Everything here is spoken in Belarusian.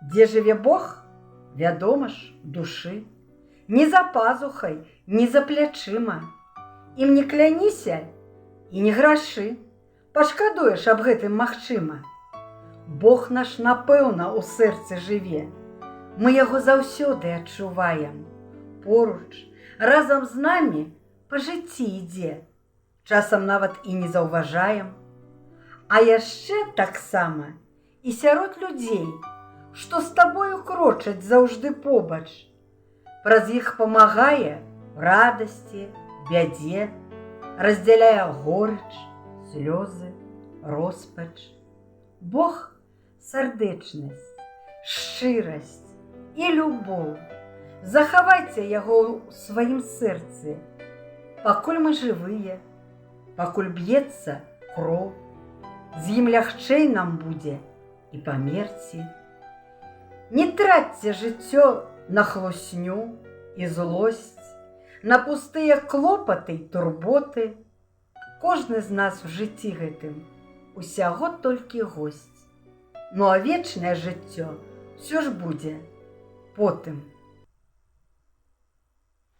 Дзе жыве Бог? Вядома ж, душы. Ні за пазухай, ні за плячыма. Ім не кляніся і не грашы. Пашкадуеш аб гэтым магчыма. Бог наш, напэўна, у сэрцы жыве. Мы яго заўсёды адчуваем. Поруч, разам з намі па жыцці ідзе. Часам нават і не заўважаем. А яшчэ таксама і сярод людзей, што з табою крочаць заўжды побач. Праз іх памагае в радасці, бядзе, раздзяляе горыч, слёзы, роспач. Бог – сардэчнасць, шчырасць і любоў. Захавайце яго ў сваім сэрцы, пакуль мы жывыя, пакуль б'ецца кроў. З ім лягчэй нам будзе і памерці. Не тратьце жыццё на хлусню і злосць, на пустыя клопаты і турботы. Кожны з нас у жыцці гэтым усяго толькі госць. Ну а вечнае жыццё ўсё ж будзе потым.